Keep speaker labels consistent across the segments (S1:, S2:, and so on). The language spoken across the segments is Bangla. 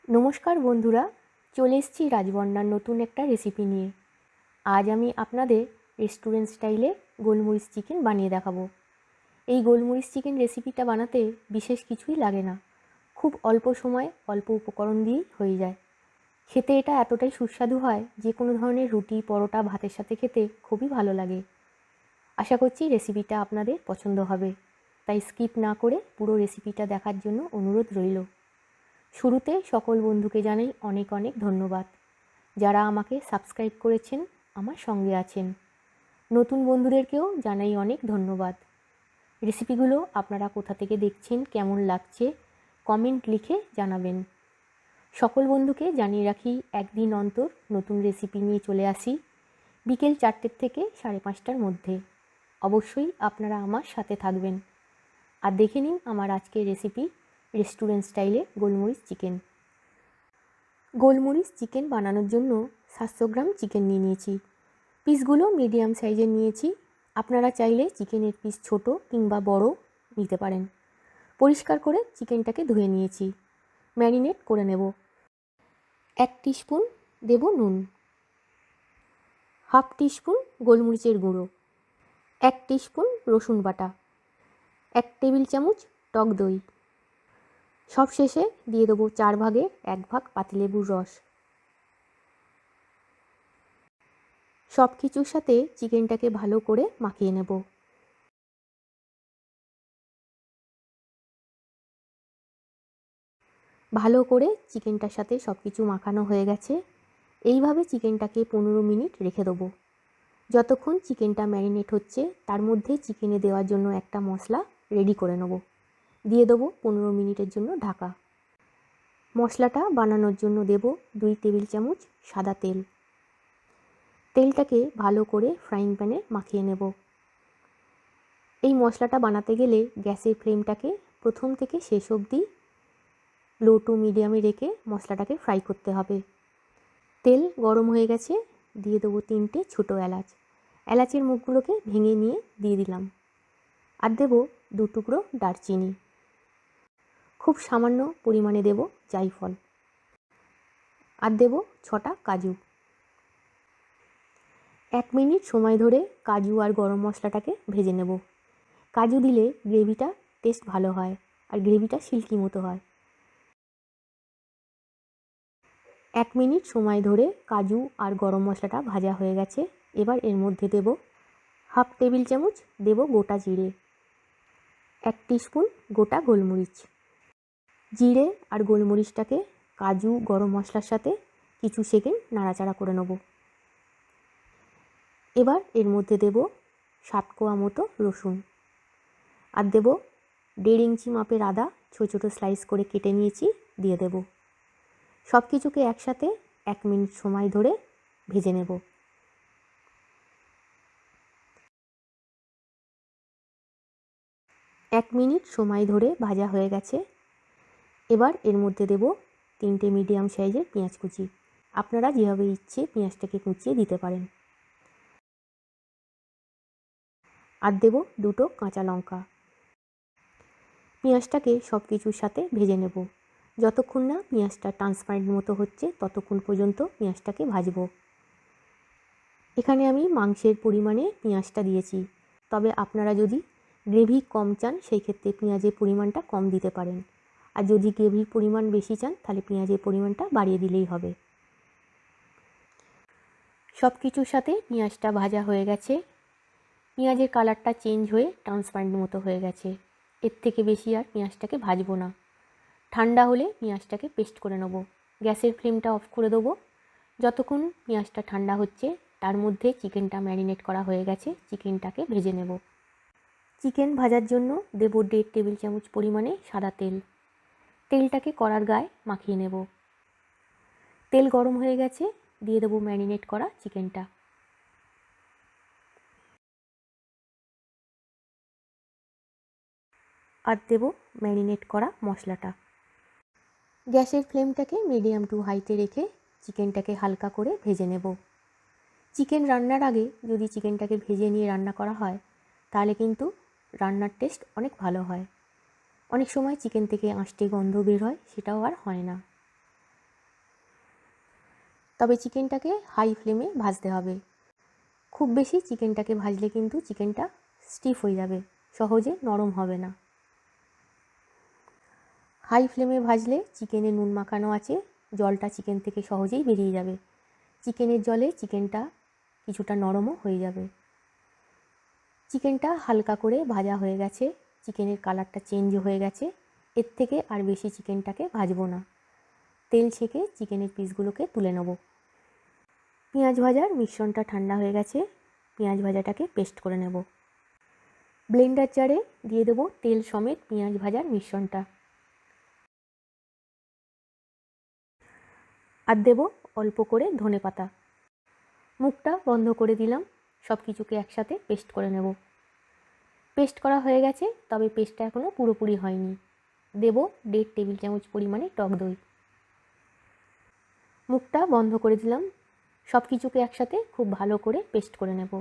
S1: নমস্কার বন্ধুরা, চলে এসেছি রাজবন্যার নতুন একটা রেসিপি নিয়ে। আজ আমি আপনাদের রেস্টুরেন্ট স্টাইলে গোলমরিচ চিকেন বানিয়ে দেখাবো। এই গোলমরিচ চিকেন রেসিপিটা বানাতে বিশেষ কিছুই লাগে না, খুব অল্প সময় অল্প উপকরণ দিয়েই হয়ে যায়। খেতে এটা এতটাই সুস্বাদু হয় যে কোনো ধরনের রুটি, পরোটা, ভাতের সাথে খেতে খুবই ভালো লাগে। আশা করছি রেসিপিটা আপনাদের পছন্দ হবে, তাই স্কিপ না করে পুরো রেসিপিটা দেখার জন্য অনুরোধ রইল। শুরুতে সকল বন্ধুকে জানাই অনেক অনেক ধন্যবাদ, যারা আমাকে সাবস্ক্রাইব করেছেন, আমার সঙ্গে আছেন। নতুন বন্ধুদেরকেও জানাই অনেক ধন্যবাদ। রেসিপিগুলো আপনারা কোথা থেকে দেখছেন, কেমন লাগছে, কমেন্ট লিখে জানাবেন। সকল বন্ধুকে জানিয়ে রাখি, একদিন অন্তর নতুন রেসিপি নিয়ে চলে আসি, বিকেল 4টে থেকে 5:30টার মধ্যে। অবশ্যই আপনারা আমার সাথে থাকবেন। আর দেখে নিন আমার আজকের রেসিপি, রেস্টুরেন্ট স্টাইলে গোলমরিচ চিকেন। গোলমরিচ চিকেন বানানোর জন্য 700 গ্রাম চিকেন নিয়ে নিয়েছি। পিসগুলো মিডিয়াম সাইজের নিয়েছি। আপনারা চাইলে চিকেনের পিস ছোট কিংবা বড় নিতে পারেন। পরিষ্কার করে চিকেনটাকে ধুয়ে নিয়েছি, ম্যারিনেট করে নেব। 1 টিস্পুন দেব নুন, হাফ টিস্পুন গোলমরিচের গুঁড়ো, 1 টিস্পুন রসুন বাটা, 1 টেবিল চামচ টক দই। সবশেষে দিয়ে দেবো 4 ভাগের 1 ভাগ পাতিলেবুর রস। সব কিছুর সাথে চিকেনটাকে ভালো করে মাখিয়ে নেব। ভালো করে চিকেনটার সাথে সব কিছু মাখানো হয়ে গেছে। এইভাবে চিকেনটাকে 15 মিনিট রেখে দেবো। যতক্ষণ চিকেনটা ম্যারিনেট হচ্ছে তার মধ্যে চিকেনে দেওয়ার জন্য একটা মশলা রেডি করে নেব। দিয়ে দেবো 15 মিনিটের জন্য ঢাকা। মশলাটা বানানোর জন্য দেব 2 টেবিল চামচ সাদা তেল। তেলটাকে ভালো করে ফ্রাইং প্যানে মাখিয়ে নেব। এই মশলাটা বানাতে গেলে গ্যাসের ফ্লেমটাকে প্রথম থেকে শেষ অবধি লো টু মিডিয়ামে রেখে মশলাটাকে ফ্রাই করতে হবে। তেল গরম হয়ে গেছে, দিয়ে দেবো 3টে ছোটো এলাচ। এলাচের মুখগুলোকে ভেঙে নিয়ে দিয়ে দিলাম। আর দেবো 2 টুকরো দারচিনি। খুব সামান্য পরিমাণে দেব জায়ফল। আর দেব 6টা কাজু। 1 মিনিট সময় ধরে কাজু আর গরম মশলাটাকে ভেজে নেব। কাজু দিলে গ্রেভিটা টেস্ট ভালো হয় আর গ্রেভিটা সিল্কি মতো হয়। 1 মিনিট সময় ধরে কাজু আর গরম মশলাটা ভাজা হয়ে গেছে। এবার এর মধ্যে দেব হাফ টেবিল চামচ দেব গোটা জিরে, 1 টিস্পুন গোটা গোলমরিচ। জিরে আর গোলমরিচটাকে কাজু গরম মশলার সাথে কিছু সেকেন্ড নাড়াচাড়া করে নেব। এবার এর মধ্যে দেব 7 কোয়া মতো রসুন। আর দেব 1.5 ইঞ্চি মাপের আদা ছোটো ছোটো স্লাইস করে কেটে নিয়েছি, দিয়ে দেব। সব কিছুকে একসাথে 1 মিনিট সময় ধরে ভেজে নেব। এক মিনিট সময় ধরে ভাজা হয়ে গেছে। এবার এর মধ্যে দেব 3টে মিডিয়াম সাইজের পেঁয়াজ কুচি। আপনারা যেভাবে ইচ্ছে পেঁয়াজটাকে কুচিয়ে দিতে পারেন। আর দেব 2টো কাঁচা লঙ্কা। পেঁয়াজটাকে সব কিছুর সাথে ভেজে নেব। যতক্ষণ না পেঁয়াজটা ট্রান্সপারেন্ট মতো হচ্ছে ততক্ষণ পর্যন্ত পেঁয়াজটাকে ভাজব। এখানে আমি মাংসের পরিমাণে পেঁয়াজটা দিয়েছি, তবে আপনারা যদি গ্রেভি কম চান সেই ক্ষেত্রে পেঁয়াজের পরিমাণটা কম দিতে পারেন। আর যদি গ্রেভির পরিমাণ বেশি চান তাহলে পেঁয়াজের পরিমাণটা বাড়িয়ে দিলেই হবে। সব কিছুর সাথে পেঁয়াজটা ভাজা হয়ে গেছে। পেঁয়াজের কালারটা চেঞ্জ হয়ে ট্রান্সপারেন্ট মতো হয়ে গেছে। এর থেকে বেশি আর পেঁয়াজটাকে ভাজবো না। ঠান্ডা হলে পেঁয়াজটাকে পেস্ট করে নেব। গ্যাসের ফ্লেমটা অফ করে দেবো। যতক্ষণ পেঁয়াজটা ঠান্ডা হচ্ছে তার মধ্যে চিকেনটা ম্যারিনেট করা হয়ে গেছে, চিকেনটাকে ভেজে নেব। চিকেন ভাজার জন্য দেব 1.5 টেবিল চামচ পরিমাণে সাদা তেল। তেলটাকে কড়ার গায়ে মাখিয়ে নেব। তেল গরম হয়ে গেছে, দিয়ে দেবো ম্যারিনেট করা চিকেনটা। আর দেব ম্যারিনেট করা মশলাটা। গ্যাসের ফ্লেমটাকে মিডিয়াম টু হাইতে রেখে চিকেনটাকে হালকা করে ভেজে নেব। চিকেন রান্নার আগে যদি চিকেনটাকে ভেজে নিয়ে রান্না করা হয় তাহলে কিন্তু রান্নার টেস্ট অনেক ভালো হয়। অনেক সময় চিকেন থেকে আঁশটে গন্ধ বের হয়, সেটাও আর হয় না। তবে চিকেনটাকে হাই ফ্লেমে ভাজতে হবে। খুব বেশি চিকেনটাকে ভাজলে কিন্তু চিকেনটা স্টিফ হয়ে যাবে, সহজে নরম হবে না। হাই ফ্লেমে ভাজলে চিকেনে নুন মাখানো আছে, জলটা চিকেন থেকে সহজেই বেরিয়ে যাবে। চিকেনের জলে চিকেনটা কিছুটা নরমও হয়ে যাবে। চিকেনটা হালকা করে ভাজা হয়ে গেছে, চিকেনের কালারটা চেঞ্জ হয়ে গেছে। এর থেকে আর বেশি চিকেনটাকে ভাজবো না। তেল ছেঁকে চিকেনের পিসগুলোকে তুলে নেব। পেঁয়াজ ভাজার মিশ্রণটা ঠান্ডা হয়ে গেছে, পেঁয়াজ ভাজাটাকে পেস্ট করে নেব। ব্লেন্ডার জারে দিয়ে দেবো তেল সমেত পেঁয়াজ ভাজার মিশ্রণটা, আর দেবো অল্প করে ধনেপাতা। মুখটা বন্ধ করে দিলাম, সব কিছুকে একসাথে পেস্ট করে নেব। পেস্ট করা হয়ে গেছে, তবে পেস্টটা এখনও পুরোপুরি হয়নি। দেবো 1.5 টেবিল চামচ পরিমাণে টক দই। মুখটা বন্ধ করে দিলাম, সব কিছুকে একসাথে খুব ভালো করে পেস্ট করে নেব।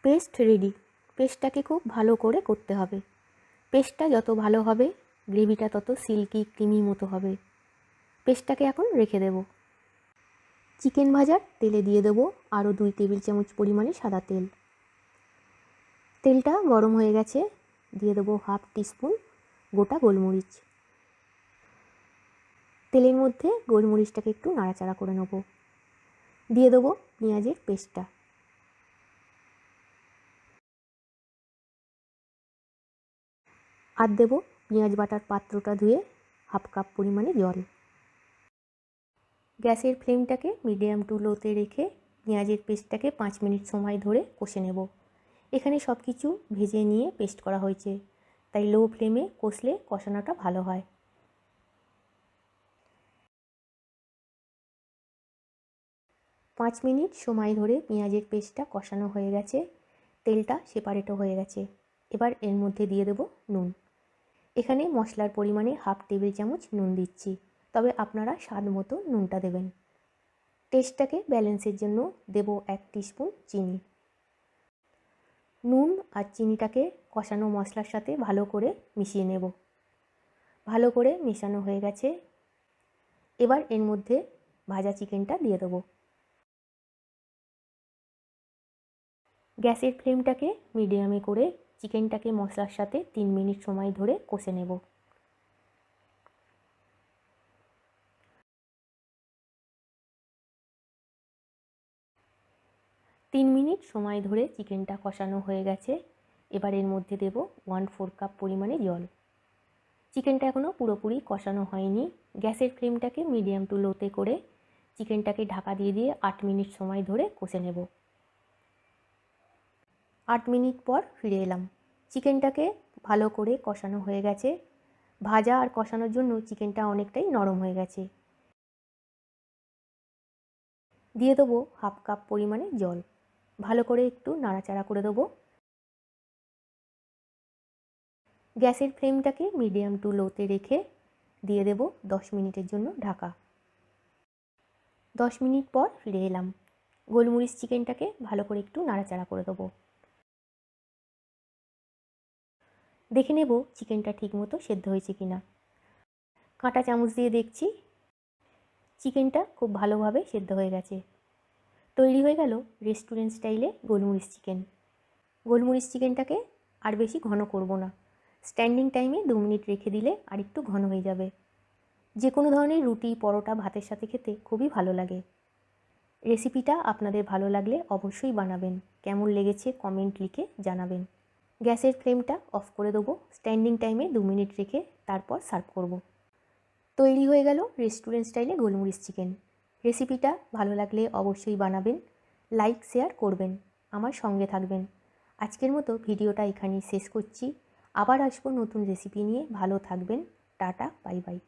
S1: Paste ready. পেস্টটাকে খুব ভালো করে করতে হবে। পেস্টটা যত ভালো হবে গ্রেভিটা তত সিল্কি ক্রিমি মতো হবে। পেস্টটাকে এখন রেখে দেব। চিকেন ভাজার তেলে দিয়ে দেবো আরও 2 টেবিল চামচ পরিমাণে সাদা তেল। তেলটা গরম হয়ে গেছে, দিয়ে দেবো 1/2 টিস্পুন গোটা গোলমরিচ। তেলের মধ্যে গোলমরিচটাকে একটু নাড়াচাড়া করে নেব। দিয়ে দেবো পেঁয়াজের পেস্টটা। আর দেবো পেঁয়াজ বাটার পাত্রটা ধুয়ে 1/2 কাপ পরিমাণে জল। গ্যাসের ফ্লেমটাকে মিডিয়াম টু লোতে রেখে পেঁয়াজের পেস্টটাকে 5 মিনিট সময় ধরে কষে নেব। এখানে সব কিছু ভেজে নিয়ে পেস্ট করা হয়েছে, তাই লো ফ্লেমে কষলে কষানোটা ভালো হয়। 5 মিনিট সময় ধরে পেঁয়াজের পেস্টটা কষানো হয়ে গেছে, তেলটা সেপারেটও হয়ে গেছে। এবার এর মধ্যে দিয়ে দেবো নুন। এখানে মশলার পরিমাণে 1/2 টেবিল চামচ নুন দিচ্ছি, তবে আপনারা স্বাদ মতো নুনটা দেবেন। টেস্টটাকে ব্যালেন্সের জন্য দেবো 1 টিস্পুন চিনি। নুন আর চিনিটাকে কষানো মশলার সাথে ভালো করে মিশিয়ে নেব। ভালো করে মেশানো হয়ে গেছে, এবার এর মধ্যে ভাজা চিকেনটা দিয়ে দেবো। গ্যাসের ফ্লেমটাকে মিডিয়ামে করে চিকেনটাকে মশলার সাথে 3 মিনিট সময় ধরে কষে নেব। তিন মিনিট সময় ধরে চিকেনটা কষানো হয়ে গেছে, এবার এর মধ্যে দেব 1/4 কাপ পরিমাণে জল। চিকেনটা এখনও পুরোপুরি কষানো হয়নি। গ্যাসের ফ্লেমটাকে মিডিয়াম টু লোতে করে চিকেনটাকে ঢাকা দিয়ে 8 মিনিট সময় ধরে কষে নেব। 8 মিনিট পর ফিরে এলাম। চিকেনটাকে ভালো করে কষানো হয়ে গেছে। ভাজা আর কষানোর জন্য চিকেনটা অনেকটাই নরম হয়ে গেছে। দিয়ে দেবো 1/2 কাপ পরিমাণে জল। ভালো করে একটু নাড়াচাড়া করে দেবো। গ্যাসের ফ্লেমটাকে মিডিয়াম টু লোতে রেখে দিয়ে দেবো 10 মিনিটের জন্য ঢাকা। 10 মিনিট পর ফিরে এলাম। গোলমরিচ চিকেনটাকে ভালো করে একটু নাড়াচাড়া করে দেবো। দেখে নেব চিকেনটা ঠিকমতো সেদ্ধ হয়েছে কিনা। কাঁটা চামচ দিয়ে দেখছি, চিকেনটা খুব ভালোভাবে সেদ্ধ হয়ে গেছে। তৈরি হয়ে গেল রেস্টুরেন্ট স্টাইলে গোলমরিচ চিকেন। গোলমরিচ চিকেনটাকে আর বেশি ঘন করব না। স্ট্যান্ডিং টাইমে 2 মিনিট রেখে দিলে আর একটু ঘন হয়ে যাবে। যে কোনো ধরনের রুটি, পরোটা, ভাতের সাথে খেতে খুবই ভালো লাগে। রেসিপিটা আপনাদের ভালো লাগলে অবশ্যই বানাবেন। কেমন লেগেছে কমেন্ট লিখে জানাবেন। গ্যাসের ফ্লেমটা অফ করে দেবো। স্ট্যান্ডিং টাইমে 2 মিনিট রেখে তারপর সার্ভ করব। তৈরি হয়ে গেল রেস্টুরেন্ট স্টাইলে গোলমরিচ চিকেন। রেসিপিটা ভালো লাগলে অবশ্যই বানাবেন, লাইক শেয়ার করবেন, আমার সঙ্গে থাকবেন। আজকের মতো ভিডিওটা এখানেই শেষ করছি। আবার আসবো নতুন রেসিপি নিয়ে। ভালো থাকবেন। Tata, bye bye.